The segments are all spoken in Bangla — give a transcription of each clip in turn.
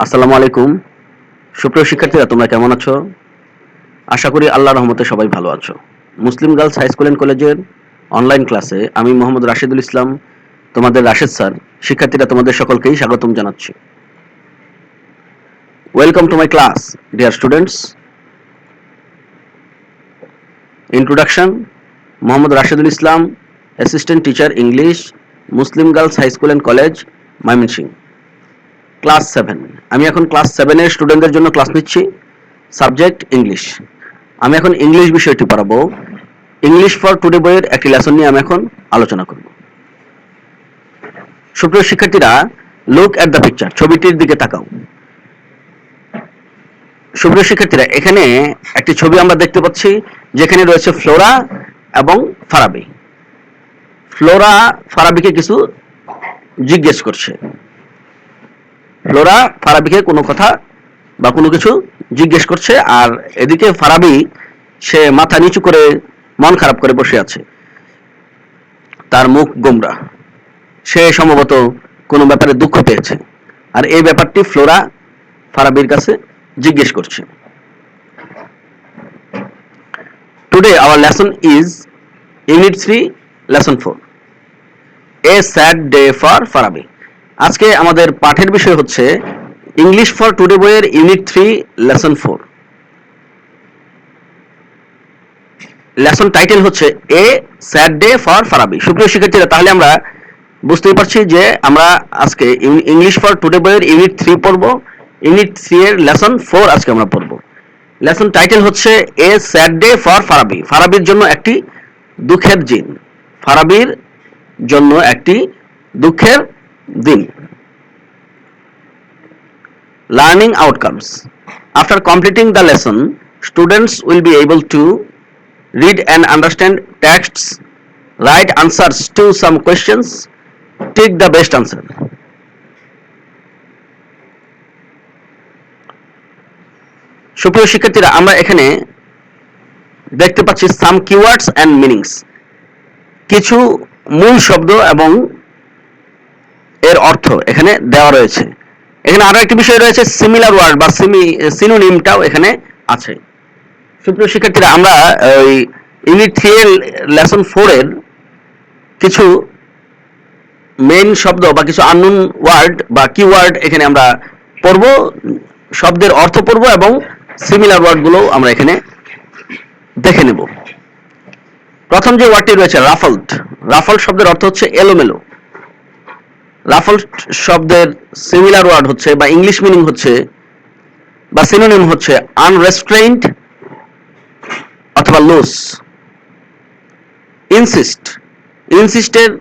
আসসালামু আলাইকুম। সুপ্রিয় শিক্ষার্থীরা, তোমরা কেমন আছো? আশা করি আল্লাহর রহমতে সবাই ভালো আছো। Muslim girls high school and কলেজের অনলাইন ক্লাসে আমি মোহাম্মদ রাশিদুল ইসলাম, তোমাদের রাশেদ স্যার, শিক্ষার্থীরা তোমাদের সকলকেই স্বাগতম জানাচ্ছি। Welcome to my class, dear students. Introduction: Mohammad Rashidul Islam, assistant teacher English, Muslim girls high school and college, Mymensingh. Class 7। আমি এখন ক্লাস 7 এর স্টুডেন্টদের জন্য ক্লাস নিচ্ছি। Subject English. আমি এখন ইংলিশ বিষয়টি পড়াবো। ইংলিশ ফর টুডে বইয়ের একটি লেসন নিয়ে আমি এখন আলোচনা করব। সুপ্রিয় শিক্ষার্থীরা, লুক অ্যাট দ্য পিকচার, ছবিটির দিকে তাকাও। সুপ্রিয় শিক্ষার্থীরা, এখানে একটি ছবি আমরা দেখতে পাচ্ছি, যেখানে রয়েছে ফ্লোরা এবং ফারাবি। ফ্লোরা ফারাবিকে কিছু জিজ্ঞেস করছে। ফ্লোরা ফারাবিকে কোনো কথা বা কোনো কিছু জিজ্ঞেস করছে, আর এদিকে ফারাবি সে মাথা নিচু করে মন খারাপ করে বসে আছে, তার মুখ গোমরা। সে সম্ভবত কোনো ব্যাপারে দুঃখ পেয়েছে, আর এই ব্যাপারটি ফ্লোরা ফারাবির কাছে জিজ্ঞেস করছে। Today our lesson is unit 3 lesson 4, A sad day for Farabi. আজকে আমাদের পাঠের বিষয় হচ্ছে ইংলিশ ফর টুডে বইয়ের ইউনিট 3 লেসন 4। লেসন টাইটেল হচ্ছে a sad day for Farabi. সুপ্রিয় শিক্ষার্থীরা, তাহলে আমরা বুঝতেই পারছি যে আমরা আজকে ইংলিশ ফর টুডে বইয়ের ইউনিট 3 পড়ব। ইউনিট 3 এর লেসন 4 আজকে আমরা পড়ব। লেসন টাইটেল হচ্ছে a sad day for Farabi. ফারাবির জন্য একটি দুঃখের দিন। ফারাবির জন্য একটি দুঃখের দিন। Learning outcomes. After completing the lesson, students will be able to read and understand texts, write answers to some questions, take the best answer. সুপ্রিয় শিক্ষার্থীরা, আমরা এখানে দেখতে পাচ্ছি সাম কিওয়ার্ডস অ্যান্ড মিনিংস, কিছু মূল শব্দ এবং এর অর্থ এখানে দেওয়া রয়েছে। এখানে আরো একটি বিষয় রয়েছে, সিমিলার ওয়ার্ড বা সিনোনিমটাও এখানে আছে। সুপ্রিয় শিক্ষার্থীরা, আমরা ওই ইউনিট 3 এর লেসন 4 এর কিছু মেইন শব্দ বা কিছু আননোন ওয়ার্ড বা কিওয়ার্ড এখানে আমরা পড়ব, শব্দের অর্থ পড়ব এবং সিমিলার ওয়ার্ডগুলো আমরা এখানে দেখে নেব। প্রথম যে ওয়ার্ডটি রয়েছে রাফলড। রাফলড শব্দের অর্থ হচ্ছে এলোমেলো। রাফলড শব্দের সিমিলার ওয়ার্ড হচ্ছে বা ইংলিশ মিনিং হচ্ছে বা সিনোনিম হচ্ছে আনরেস্ট্রেইনড অথবা লুজ। ইনসিস্ট। ইনসিস্টের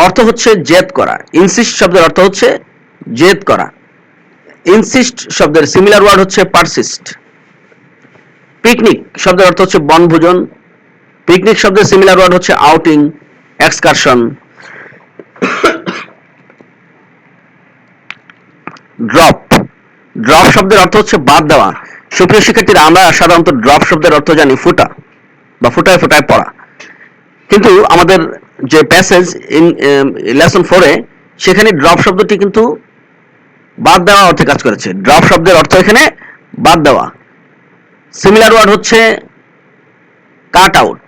অর্থ হচ্ছে জেদ করা। ইনসিস্ট শব্দের অর্থ হচ্ছে জেদ করা। ইনসিস্ট শব্দের সিমিলার ওয়ার্ড হচ্ছে পারসিস্ট। পিকনিক শব্দের অর্থ হচ্ছে বনভোজন। পিকনিক শব্দের সিমিলার ওয়ার্ড হচ্ছে আউটিং, এক্সকারশন। ড্রপ। ড্রপ শব্দের অর্থ হচ্ছে বাদ দেওয়া। সুপ্রিয় শিক্ষার্থীরা, আমরা সাধারণত ড্রপ শব্দের অর্থ জানি ফুটা বা ফুটায় ফুটায় পড়া, কিন্তু আমাদের যে প্যাসেজ ইন লেসন 4 এ সেখানে ড্রপ শব্দটি কিন্তু বাদ দেওয়া অর্থে কাজ করেছে। ড্রপ শব্দের অর্থ এখানে বাদ দেওয়া। সিমিলার ওয়ার্ড হচ্ছে cut out,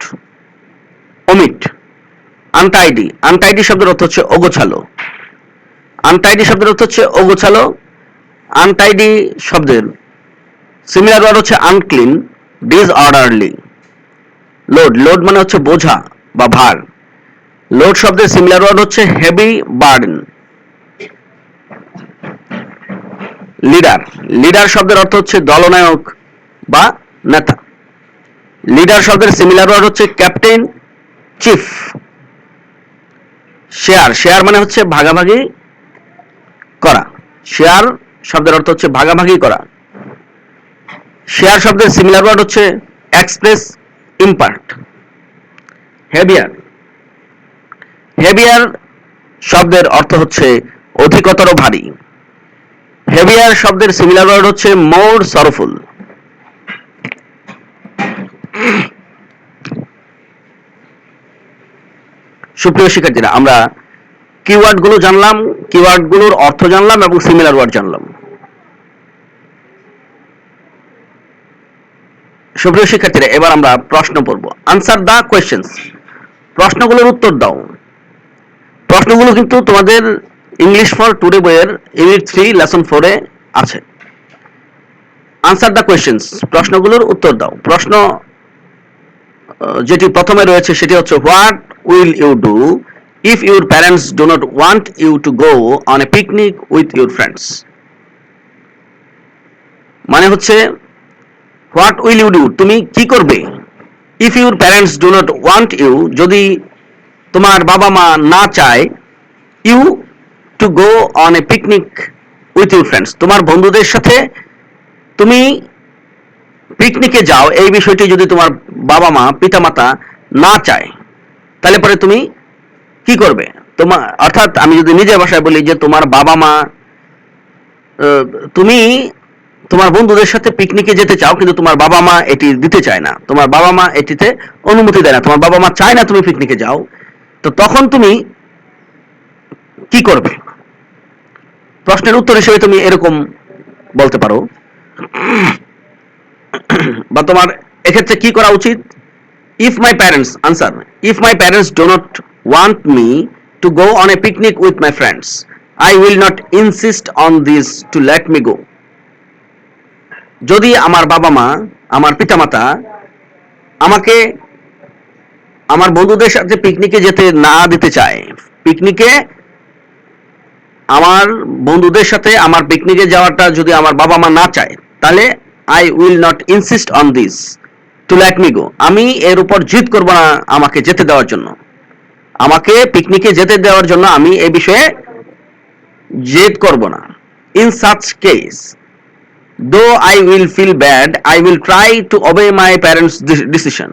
omit. Untidy. Untidy শব্দের অর্থ হচ্ছে অগোছালো। আনটাইডি শব্দের অর্থ হচ্ছে অগোছালো। আনটাইডি শব্দের সিমিলার ওয়ার্ড হচ্ছে আনক্লিন, ডিসঅর্ডারলি। লোড। লোড মানে হচ্ছে বোঝা বা ভার। লোড শব্দের সিমিলার ওয়ার্ড হচ্ছে হেভি বার্ডেন। লিডার। লিডার শব্দের অর্থ হচ্ছে দলনায়ক বা নেতা। লিডার শব্দের সিমিলার ওয়ার্ড হচ্ছে ক্যাপ্টেন, চিফ। শেয়ার। শেয়ার মানে হচ্ছে ভাগাভাগি করা। শেয়ার শব্দের অর্থ হচ্ছে ভাগাভাগি করা। শেয়ার শব্দের সিমিলার ওয়ার্ড হচ্ছে এক্সপ্রেস, ইম্পার্ট। হেভিয়ার। হেভিয়ার শব্দের অর্থ হচ্ছে অধিকতর ভারী। হেভিয়ার শব্দের সিমিলার ওয়ার্ড হচ্ছে মোর সরফুল। সুপ্রিয় শিক্ষার্থীরা, আমরা কিওয়ার্ডগুলো জানলাম, কিওয়ার্ডগুলোর অর্থ জানলাম এবং সিমিলার ওয়ার্ড জানলাম। সুপ্রিয় শিক্ষার্থীরা, এবার আমরা প্রশ্ন পড়ব। আনসার দ্য কোয়েশ্চেন্স, প্রশ্নগুলোর উত্তর দাও। প্রশ্নগুলো কিন্তু তোমাদের ইংলিশ ফর টুডে বইয়ের ইউনিট 3 লেসন 4 এ আছে। আনসার দ্য কোয়েশ্চেন্স, প্রশ্নগুলোর উত্তর দাও। প্রশ্ন যেটি প্রথমে রয়েছে সেটি হচ্ছে what will you do if your parents do not want you to go on a picnic with your friends. মানে হচ্ছে হোয়াট উইল ইউ ডু, তুমি কি করবে, if your parents do not want you, যদি তোমার বাবা মা না চায়, you to go on a picnic with your friends, তোমার বন্ধুদের সাথে তুমি পিকনিকে যাও, এই বিষয়টি যদি তোমার বাবা মা পিতামাতা না চায়, তাহলে পরে তুমি কি করবে? তোমার অর্থাৎ আমি যদি নিজের ভাষায় বলি যে তোমার বাবা মা, তুমি তোমার বন্ধুদের সাথে পিকনিকে যেতে চাও কিন্তু তোমার বাবা মা এটি দিতে চায় না, তোমার বাবা মা এটিতে অনুমতি দেয় না, তোমার বাবা মা চায় না তুমি পিকনিকে যাও, তো তখন তুমি কি করবে? প্রশ্নের উত্তর হিসেবে তুমি এরকম বলতে পারো, বা তোমার এক্ষেত্রে কি করা উচিত? If my parents, answer, if my parents do not want me to go on a picnic with my friends, I will not insist on this to let me go. যদি আমার বাবা মা, আমার পিতামাতা আমাকে আমার বন্ধুদের সাথে পিকনিকে যেতে না দিতে চায়, পিকনিকে আমার বন্ধুদের সাথে আমার পিকনিকে যাওয়াটা যদি আমার বাবা মা না চায়, তাহলে I will not insist on this to let me go, আমি এর উপর জিদ করব না আমাকে যেতে দেওয়ার জন্য, আমাকে পিকনিকে যেতে দেওয়ার জন্য আমি এই বিষয়ে জেদ করব না। In such case though I will feel bad, I will try to obey my parents decision.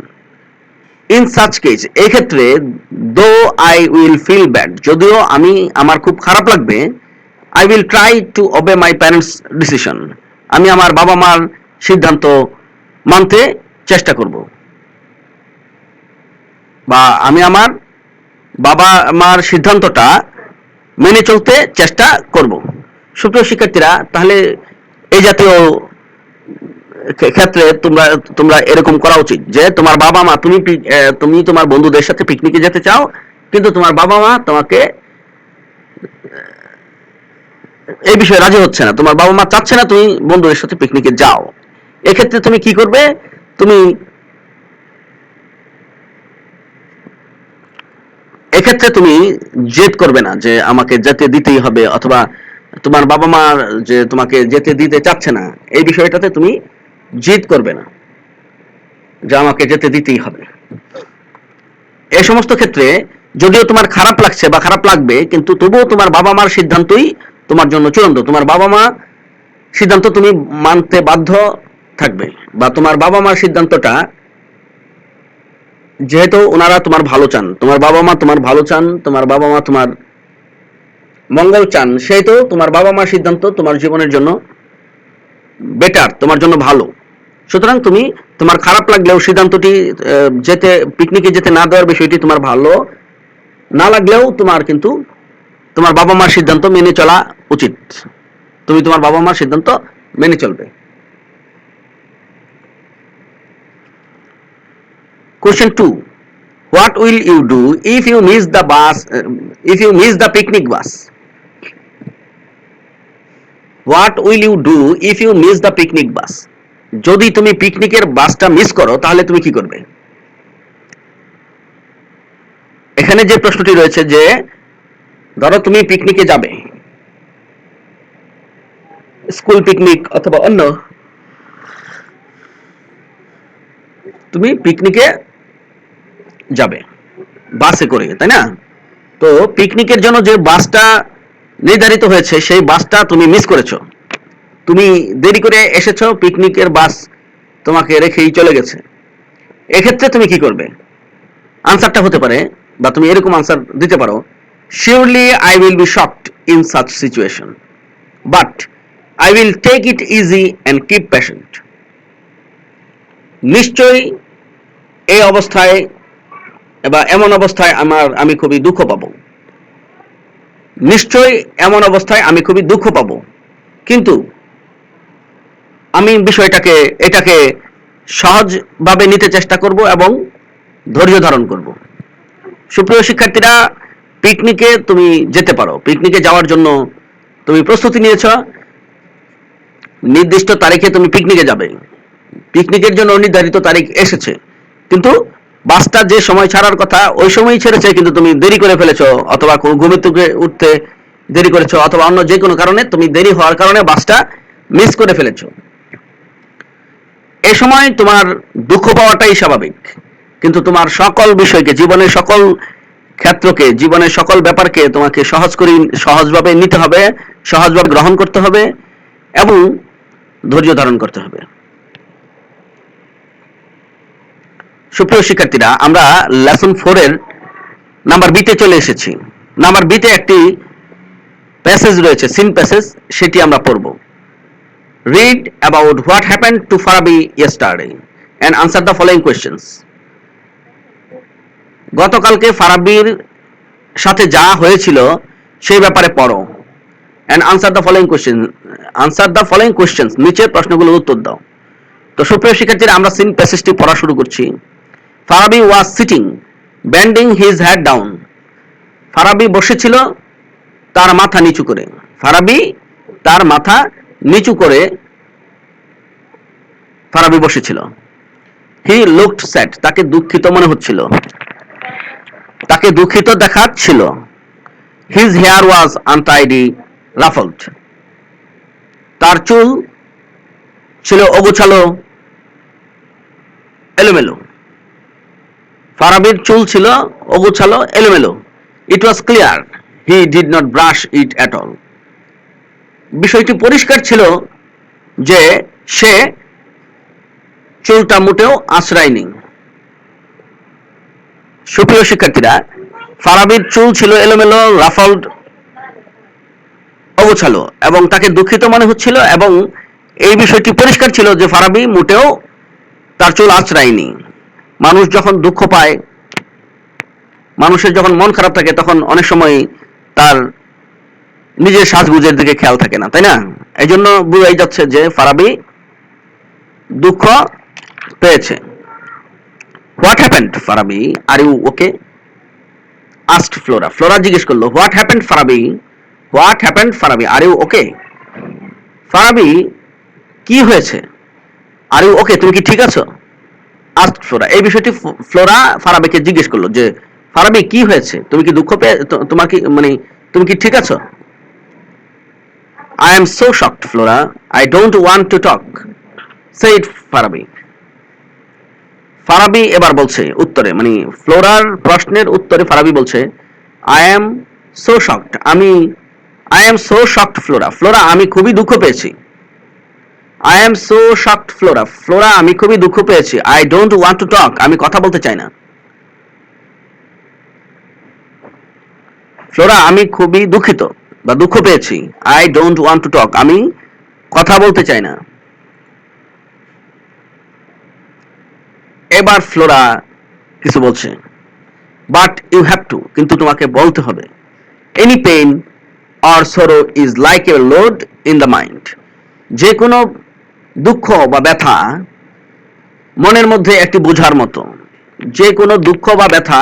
In such case, এই ক্ষেত্রে দো আই উইল ফিল ব্যাড, যদিও আমার খুব খারাপ লাগবে, I will try to obey my parents decision, আমি আমার বাবা মার সিদ্ধান্ত মানতে চেষ্টা করব, বা আমি আমার বাবা মার সিদ্ধান্তটা মেনে চলতে চেষ্টা করব। সুপ্রিয় শিক্ষার্থীরা, তাহলে এই জাতীয় ক্ষেত্রে তোমরা তোমরা এরকম করা উচিত যে তোমার বাবা মা, তুমি তোমার বন্ধুদের সাথে পিকনিকে যেতে চাও কিন্তু তোমার বাবা মা তোমাকে এই বিষয়ে রাজি হচ্ছে না, তোমার বাবা মা চাচ্ছে না তুমি বন্ধুদের সাথে পিকনিকে যাও, এক্ষেত্রে তুমি কি করবে? তুমি এক্ষেত্রে তুমি জেদ করবে না যে আমাকে যেতে দিতেই হবে, অথবা তোমার বাবা মা যে তোমাকে যেতে দিতে চাচ্ছে না এই বিষয়টাতে তুমি জেদ করবে না যে আমাকে যেতে দিতেই হবে। এই সমস্ত ক্ষেত্রে যদিও তোমার খারাপ লাগছে বা খারাপ লাগবে, কিন্তু তবুও তোমার বাবা মার সিদ্ধান্তই তোমার জন্য চূড়ান্ত, তোমার বাবা মা সিদ্ধান্ত তুমি মানতে বাধ্য থাকবে, বা তোমার বাবা মার সিদ্ধান্তটা, যেহেতু ওনারা তোমার ভালো চান, তোমার বাবা মা তোমার ভালো চান, তোমার বাবা মা তোমার মঙ্গল চান, সেহেতু তোমার বাবা মার সিদ্ধান্ত তোমার জীবনের জন্য বেটার, তোমার জন্য ভালো। সুতরাং তুমি তোমার খারাপ লাগলেও সিদ্ধান্তটি যেতে পিকনিকে যেতে না দেওয়ার বিষয়টি তোমার ভালো না লাগলেও তোমার কিন্তু তোমার বাবা মার সিদ্ধান্ত মেনে চলা উচিত, তুমি তোমার বাবা মার সিদ্ধান্ত মেনে চলবে। Question 2. What will you do if you miss the bus? If you miss the picnic bus? What will you do if you miss the picnic bus? যদি তুমি পিকনিকের বাসটা মিস করো তাহলে তুমি কি করবে? এখানে যে প্রশ্নটি রয়েছে যে ধরো তুমি পিকনিকে যাবে, স্কুল পিকনিক অথবা অন্য, তুমি পিকনিকে যাবে বাসে করে, তাই না? তো পিকনিকের জন্য যে বাসটা নির্ধারিত হয়েছে সেই বাসটা তুমি মিস করেছো, তুমি দেরি করে এসেছো, পিকনিকের বাস তোমাকে রেখেই চলে গেছে, এক্ষেত্রে তুমি কি করবে? আনসারটা হতে পারে, বা তুমি এরকম আনসার দিতে পারো, surely I will be shocked in such situation, but I will take it easy and keep patient. নিশ্চয়ই এই অবস্থায় বা এমন অবস্থায় আমি খুবই দুঃখ পাবো, নিশ্চয়ই এমন অবস্থায় আমি খুবই দুঃখ পাবো, কিন্তু আমি এটাকে সহজভাবে নিতে চেষ্টা করব এবং ধৈর্য ধারণ করব। সুপ্রিয় শিক্ষার্থীরা, পিকনিকে তুমি যেতে পারো। পিকনিকে যাওয়ার জন্য তুমি প্রস্তুতি নিয়েছ, নির্দিষ্ট তারিখে তুমি পিকনিকে যাবে, পিকনিকের জন্য নির্ধারিত তারিখ এসেছে, কিন্তু বাসটা যে সময় ছাড়ার কথা ওই সময়ই ছেড়েছে, কিন্তু তুমি দেরি করে ফেলেছো, অথবা ঘুম থেকে উঠতে দেরি করেছো, অথবা অন্য যে কোনো কারণে তুমি দেরি হওয়ার কারণে বাসটা মিস করে ফেলেছো। এই সময় তোমার দুঃখ পাওয়াটাই স্বাভাবিক, কিন্তু তোমার সকল বিষয়কে, জীবনের সকল ক্ষেত্রকে, জীবনের সকল ব্যাপারকে তোমাকে সহজভাবে নিতে হবে, সহজভাবে গ্রহণ করতে হবে এবং ধৈর্য ধারণ করতে হবে। সুপ্রিয় শিক্ষার্থীরা, আমরা লেসন 4 এর নাম্বার বি তে চলে এসেছি। নাম্বার বি তে একটি প্যাসেজ রয়েছে, সিন প্যাসেজ, সেটি আমরা পড়ব। Read about what happened to Farabi yesterday and answer the following questions. গতকালকে ফারাবির সাথে যা হয়েছিল সেই ব্যাপারে পড়ো and answer the following questions. নিচের প্রশ্নগুলোর উত্তর দাও। তো সুপ্রিয় শিক্ষার্থীরা, আমরা সিন প্যাসেজটি পড়া শুরু করছি। Farabi was sitting, bending his head down. Farabi বসেছিল তার মাথা নিচু করে। ফারাবি তার মাথা নিচু করে ফারাবি বসেছিল। He looked sad. তাকে দুঃখিত মনে হচ্ছিল, তাকে দুঃখিত দেখাচ্ছিল। His hair was untidy, ruffled. তার চুল ছিল অগোছালো, এলোমেলো। ফারাবির চুল ছিল অগোছালো, এলোমেলো। It was clear he did not brush it at all. বিষয়টি পরিষ্কার ছিল যে সে চুলটা মোটেও আঁচড়ায়নি। সুপ্রিয় শিক্ষার্থীরা, ফারাবির চুল ছিল এলোমেলো, রাফলড, অগোছালো, এবং তাকে দুঃখিত মনে হচ্ছিল, এবং এই বিষয়টি পরিষ্কার ছিল যে ফারাবি মোটেও তার চুল আঁচড়ায়নি। মানুষ যখন দুঃখ পায়, মানুষের যখন মন খারাপ থাকে, তখন অনেক সময় তার নিজের সাজগুজের দিকে খেয়াল থাকে না, তাই না? এই জন্য বোঝাই যাচ্ছে যে ফারাবি দুঃখ পেয়েছে। What happened Farabi, are you okay, asked Flora. Flora জিজ্ঞেস করলো, what happened Farabi, what happened Farabi, are you okay. Farabi, কি হয়েছে? আর ইউ ওকে, তুমি কি ঠিক আছো? Asked Flora. এই বিষয়টি ফ্লোরা ফারাবিকে জিজ্ঞেস করলো যে ফারাবি কি হয়েছে, তুমি কি দুঃখ পেয়ে, তোমার কি তুমি কি ঠিক আছো? I am so shocked, Flora. I don't want to talk, said Farabi. Farabi এবার বলছে উত্তরে, ফ্লোরার প্রশ্নের উত্তরে ফারাবি বলছে, I am so shocked. I am so shocked, Flora. Flora, আমি খুবই দুঃখ পেয়েছি। I am so shocked, Flora. Flora, আমি খুবই দুঃখ পেয়েছি। I don't want to talk. আমি কথা বলতে চাই না। ফ্লোরা, আমি খুবই দুঃখিত বা দুঃখ পেয়েছি। I don't want to talk. আমি কথা বলতে চাই না। এবার ফ্লোরা কিছু বলছে, বাট ইউ হ্যাভ টু, কিন্তু তোমাকে বলতে হবে। এনি পেইন অর সরো is like a load in the mind. যে কোনো দুঃখ বা ব্যথা মনের মধ্যে একটি বোঝার মতো। যে কোনো দুঃখ বা ব্যথা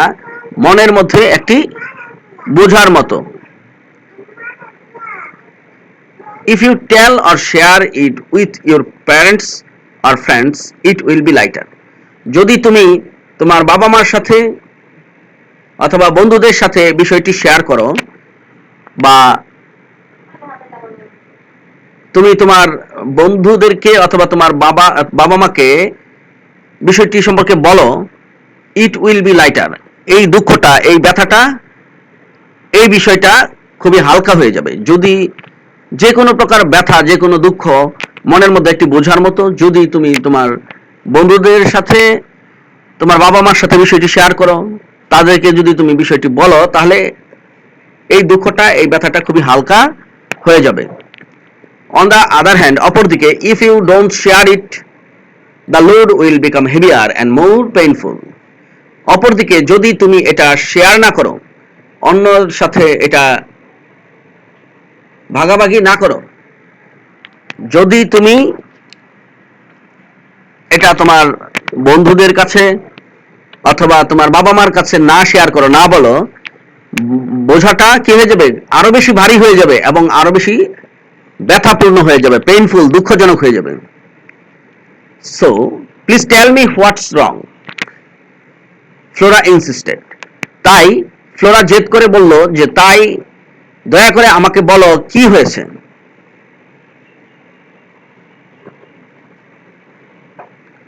মনের মধ্যে একটি বোঝার মতো। If you tell or share it with your parents or friends, it will be lighter. যদি তুমি তোমার বাবা মার সাথে অথবা বন্ধুদের সাথে বিষয়টি শেয়ার করো, বা তুমি তোমার বন্ধুদেরকে অথবা তোমার বাবা মাকে বিষয়টি সম্পর্কে বলো, ইট উইল বি লাইটার, এই দুঃখটা, এই ব্যথাটা, এই বিষয়টা খুবই হালকা হয়ে যাবে। যদি যে কোনো প্রকার ব্যথা, যে কোনো দুঃখ মনের মধ্যে একটি বোঝার মতো, যদি তুমি তোমার বন্ধুদের সাথে, তোমার বাবা মার সাথে বিষয়টি শেয়ার করো, তাদেরকে যদি তুমি বিষয়টি বলো, তাহলে এই দুঃখটা, এই ব্যথাটা খুবই হালকা হয়ে যাবে। অন দ্য আদার হ্যান্ড, অপরদিকে, if you don't share it, the load will become heavier and more painful. অপরদিকে, যদি তুমি এটা শেয়ার না করো, অন্যর সাথে এটা ভাগাভাগি না করো, যদি তুমি এটা তোমার বন্ধুদের কাছে অথবা তোমার বাবা মার কাছে না শেয়ার করো, না বলো, বোঝাটা কি হয়ে যাবে, আরো বেশি ভারী হয়ে যাবে এবং আরো বেশি ব্যথাপূর্ণ হয়ে যাবে, পেইনফুল, দুঃখজনক হয়ে যাবে। So please tell me what's wrong, Flora insisted. তাই ফ্লোরা জেদ করে বলল যে তাই দয়া করে আমাকে বলো কি হয়েছে।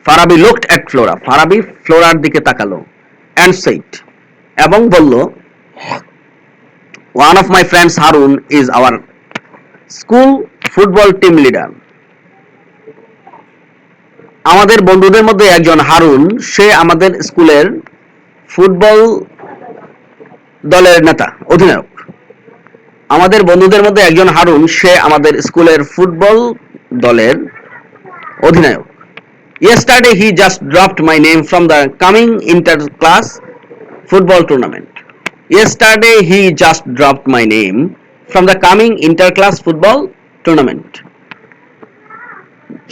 Farabi looked at Flora, Farabi ফ্লোরার দিকে তাকালো, and said, এবং বলল, one of my friends Harun is our school football team leader. আমাদের বন্ধুদের মধ্যে একজন হারুন, সে আমাদের স্কুলের ফুটবল দলের নেতা, অধিনায়ক। আমাদের বন্ধুদের মধ্যে একজন হারুন, সে আমাদের স্কুলের ফুটবল দলের অধিনায়ক। Yesterday he just dropped my name from the coming inter-class football tournament. Yesterday he just dropped my name from the coming inter-class football tournament.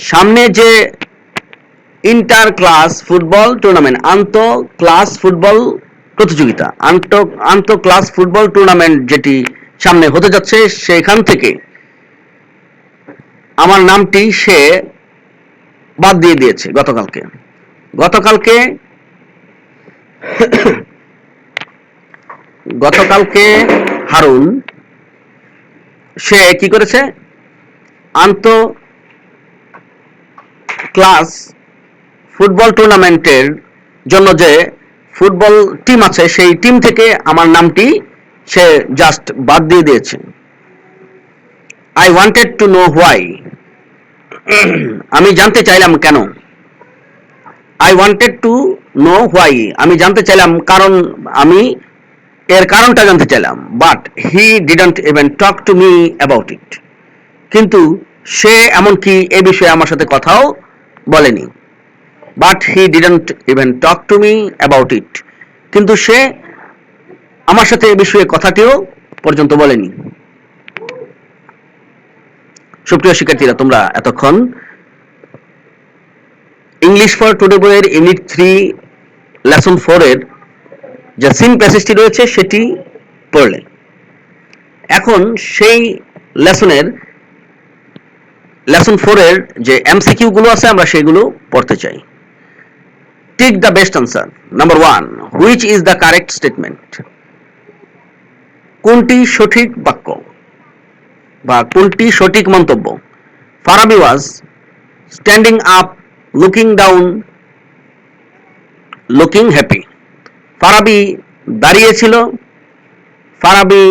সামনে যে ইন্টার ক্লাস ফুটবল টুর্নামেন্ট, আন্তঃ ক্লাস ফুটবল প্রতিযোগিতা, আন্তঃ ক্লাস ফুটবল টুর্নামেন্ট যেটি সামনে হতে যাচ্ছে, সেখান থেকে আমার নামটি সে বাদ দিয়ে দিয়েছে গতকালকে হারুন সে কি করেছে, আন্তঃ ক্লাস ফুটবল টুর্নামেন্টের জন্য যে ফুটবল টিম আছে, সেই টিম থেকে আমার নামটি সে জাস্ট বাদ দিয়ে দিয়েছে। I wanted to know why. আমি জানতে চাইলাম কেন। I wanted to know why. আমি জানতে চাইলাম কারণ, আমি এর কারণটা জানতে চাইলাম। But he didn't even talk to me about it. কিন্তু সে এমনকি এ বিষয়ে আমার সাথে কথাও বলেনি। But he didn't even talk to me about it. কিন্তু সে আমার সাথে এ বিষয়ে কথাটিও পর্যন্ত বলেনি। সুপ্রিয় শিক্ষার্থীরা, তোমরা এতক্ষণ ইংলিশ ফর টুডে বইয়ের ইউনিট 3 লেসন 4 এর যে সিন প্যাসেজটি রয়েছে সেটি পড়লে। এখন সেই লেসন 4 এর যে এমসিকিউ গুলো আছে আমরা সেগুলো পড়তে চাই। Tick the best answer. Number 1, which is the correct statement? কোনটি সঠিক বাক্য বা কোনটি সঠিক মন্তব্য? Farabi was standing up, looking down, looking happy. Farabi দাঁড়িয়েছিল, ফারাবি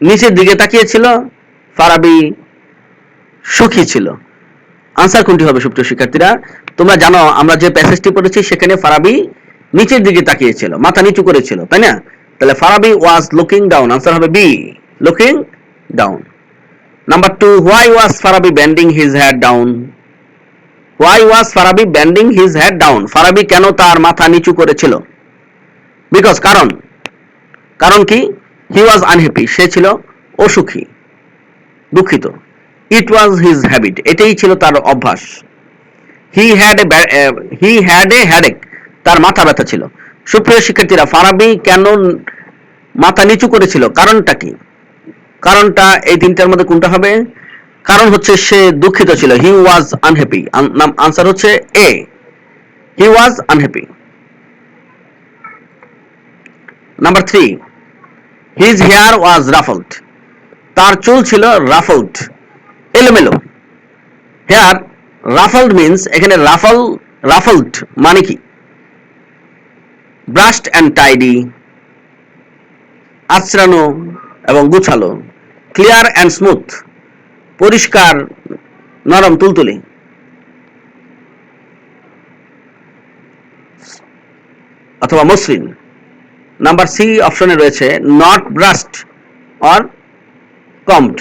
নিচের দিকে তাকিয়েছিল, ফারাবি সুখী ছিল। আনসার কোনটি হবে সুপ্রিয় শিক্ষার্থীরা? তোমরা জানো আমরা যে প্যাসেজটি পড়েছি সেখানে ফারাবি নিচের দিকে তাকিয়েছিল, মাথা নিচু করেছিল, তাই না? তাহলে Farabi was looking down, answer হবে B, looking down. Number 2, why was Farabi bending his head down? Why was Farabi bending his head down? Farabi কেন তার মাথা নিচু করেছিল? বিকজ, কারণ কি? he was unhappy, সে ছিল অসুখী, দুঃখিত। it was his habit, এটাই ছিল তার অভ্যাস। he had a headache, তার মাথা ব্যথা ছিল। সুপ্রিয় শিক্ষার্থীরা, ফারাবি কেন মাথা নিচু করেছিল, কারণটা কি? কারণটা এই তিনটার মধ্যে কোনটা হবে? কারণ হচ্ছে সে দুঃখিত ছিল, হি ওয়াজ আনহ্যাপি। আনসার হচ্ছে A, he was unhappy. Number 3, his hair was ruffled, তার চুল ছিল রাফলড, এলোমেলো। হেয়ার রাফলড মিন্স, এখানে রাফলড মানে কি? ব্রাশড অ্যান্ড টাইডি, আঁচড়ানো এবং গুছালো। ক্লিয়ার অ্যান্ড স্মুথ, পরিষ্কার, নরম, তুলতুলে। অথবা মসৃণ। নাম্বার সি অপশনে রয়েছে নট ব্রাশড অর কম্বড,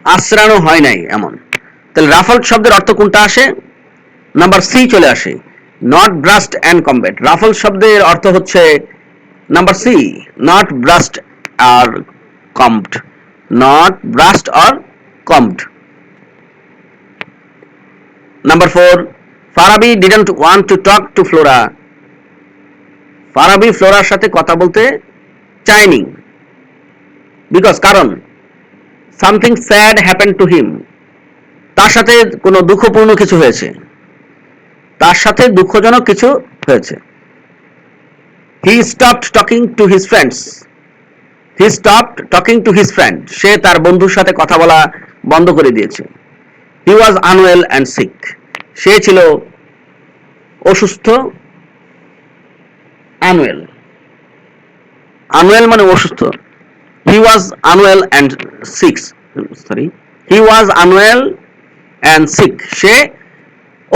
আঁচড়ানো হয় নাই এমন। তাহলে রাফলড শব্দের অর্থ কোনটা আসে? নাম্বার সি চলে আসে, not brushed and combed. Ruffled শব্দের অর্থ হচ্ছে নাম্বার সি, নট ব্রাশড আর combed. not brushed or combed. Number 4, Farabi didn't want to talk to Flora. Farabi ফ্লোরার সাথে কথা বলতে চায়নি, বিকজ কারণ something sad happen to him, তার সাথে কোনো দুঃখপূর্ণ কিছু হয়েছে, তার সাথে দুঃখজনক কিছু হয়েছে। He stopped talking to his friends, he stopped talking to his friend, সে তার বন্ধুর সাথে কথা বলা বন্ধ করে দিয়েছে। He was unwell and sick, সে ছিল অসুস্থ। আনওয়েল, আনওয়েল মানে অসুস্থ। He was unwell and sick, sorry, he was unwell and sick, সে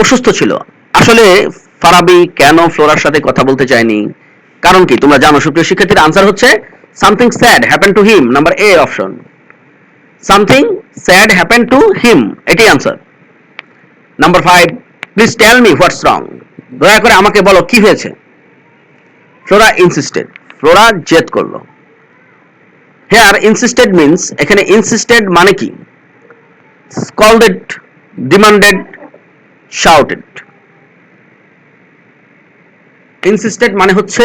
অসুস্থ ছিল। আসলে ফারাবি কেন ফ্লোরার সাথে কথা বলতে চায়নি, কারণ কি তোমরা জানো সুপ্রিয় শিক্ষার্থীর? আনসার হচ্ছে something sad happen to him, number A option. Something sad happen to him, এটাই answer. Number 5, please tell me what's wrong, দয়া করে আমাকে বলো কি হয়েছে। ফ্লোরা ইনসিস্টেড, ফ্লোরা জেদ করলো। হেয়ার ইনসিস্টেড মিন্স, এখানে ইনসিস্টেড মানে কি? স্কল্ডেড, ডিমান্ডেড, শাউটেড। ইনসিস্টেড মানে হচ্ছে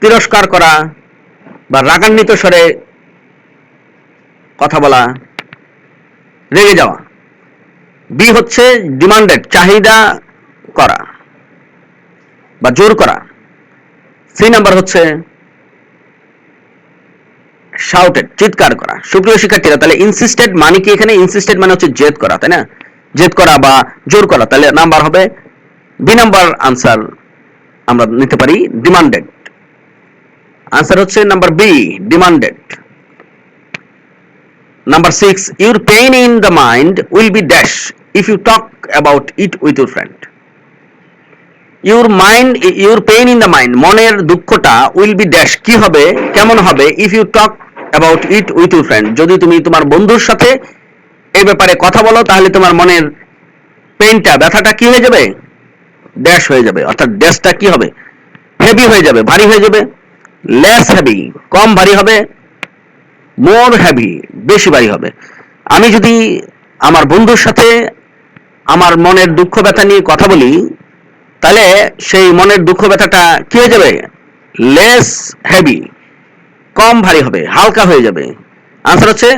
তিরস্কার করা বা রাগান্বিত স্বরে কথা বলা, রেগে যাওয়া। বি হচ্ছে ডিমান্ডেড, চাহিদা করা বা জোর করা। সি নাম্বার হচ্ছে শাউটেড, চিৎকার করা। সুপ্রিয় শিক্ষার্থীরা, তাহলে ইনসিস্টেড মানে কি? এখানে ইনসিস্টেড মানে হচ্ছে জেদ করা, তাই না? জেদ করা বা জোর করা। তাহলে নাম্বার হবে বি নাম্বার আনসার আমরা নিতে পারি ডিমান্ডেড। আনসার হচ্ছে number B, demanded. Number 6, your pain in the mind will be dash if you talk about it with your friend. Your pain in the mind, মনের দুঃখটা will be dash, কি হবে, কেমন হবে? if you talk about it with your friend, যদি তুমি তোমার বন্ধুর সাথে এই ব্যাপারে কথা বলো, তাহলে তোমার মনের পেইনটা, ব্যথাটা কি হয়ে যাবে? ড্যাশ হয়ে যাবে। অর্থাৎ ড্যাশটা কি হবে? হেভি হয়ে যাবে, ভারী হয়ে যাবে। লেস হেভি, কম ভারী হবে। মোর হেভি, বেশি ভারী হবে। আমি যদি আমার বন্ধুর সাথে আমার মনের দুঃখ ব্যথা নিয়ে কথা বলি, তাহলে সেই মনের দুঃখ ব্যথাটা কি হয়ে যাবে? লেস হেভি, কম ভারী হবে, হালকা হয়ে যাবে। আনসার হচ্ছে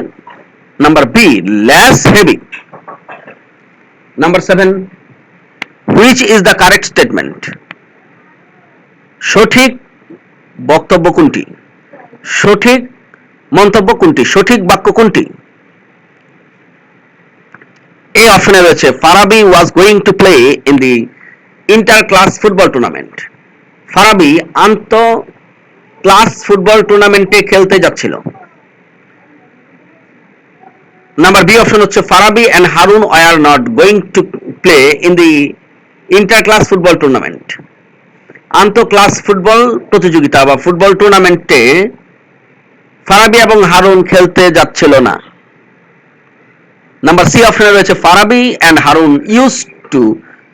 number B, less heavy. Number 7, which is the correct statement, সঠিক বক্তব্য কোনটি, সঠিক মন্তব্য কোনটি, সঠিক বাক্য কোনটি? এই অপশনে রয়েছে Farabi was going to play in the inter class football tournament, Farabi আন্ত ক্লাস ফুটবল টুর্নামেন্টে খেলতে যাচ্ছিল। নাম্বার বি অপশন হচ্ছে Farabi and Harun were not going to play in the inter class football tournament, আন্ত ক্লাস ফুটবল প্রতিযোগিতা বা ফুটবল টুর্নামেন্টে ফারাবি এবং হারুন খেলতে যাচ্ছিল না। নাম্বার সি অপশনে রয়েছে Farabi and Harun use to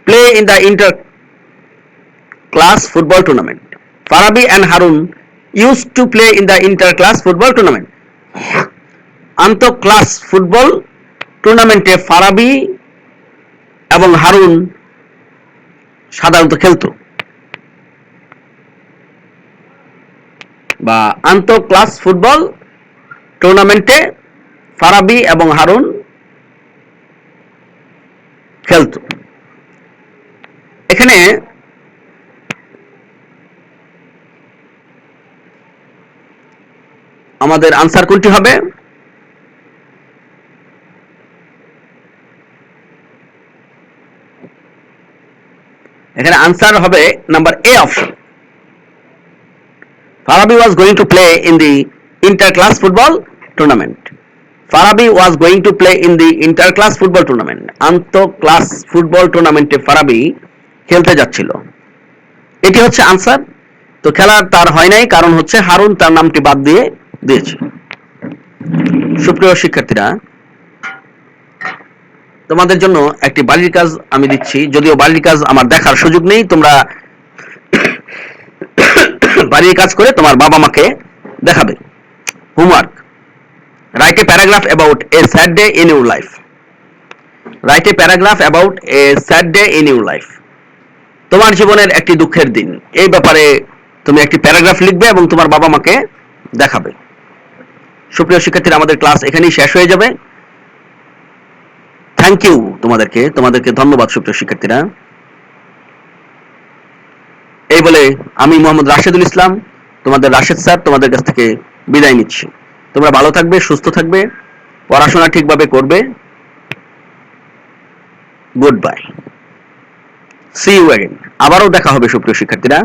play in the inter class football tournament, Farabi and Harun use to play in the inter class football tournament, আন্ত ক্লাস ফুটবল টুর্নামেন্টে ফারাবি এবং হারুন সাধারণত খেলতো, বা আন্ত ক্লাস ফুটবল টুর্নামেন্টে ফারাবি এবং হারুন খেলতো। এখানে আমাদের আনসার কোনটি হবে? এখানে আনসার হবে number A option, Farabi was going to play in the inter-class football tournament. Farabi was going to play in the inter-class football tournament. আন্তঃ-ক্লাস ফুটবল টুর্নামেন্টে ফারাবি খেলতে যাচ্ছিল। এটি হচ্ছে আনসার। তো খেলা তার হয় নাই, কারণ হচ্ছে হারুন তার নামটি বাদ দিয়ে দিয়েছে। সুপ্রিয় শিক্ষার্থীরা, তোমাদের জন্য একটি বাড়ির কাজ আমি দিচ্ছি, যদিও বাড়ির কাজ আমার দেখার সুযোগ নেই। তোমরা বাড়ির কাজ করে তোমার বাবা মাকে দেখাবে। Homework, write a paragraph about a sad day in your life. Write a paragraph about a sad day in your life. তোমার জীবনের একটি দুঃখের দিন, এই ব্যাপারে তুমি একটি প্যারাগ্রাফ লিখবে এবং তোমার বাবা মাকে দেখাবে। সুপ্রিয় শিক্ষার্থীরা, আমাদের ক্লাস এখানেই শেষ হয়ে যাবে। থ্যাংক ইউ তোমাদেরকে ধন্যবাদ সুপ্রিয় শিক্ষার্থীরা। এই বলে আমি মোহাম্মদ রাশেদুল ইসলাম, তোমাদের রাশেদ স্যার, তোমাদের কাছ থেকে বিদায় নিচ্ছি। তোমরা ভালো থাকবে, সুস্থ থাকবে, পড়াশোনা ঠিকভাবে করবে। Good bye, see you again. আবারও দেখা হবে সুপ্রিয় শিক্ষার্থীরা।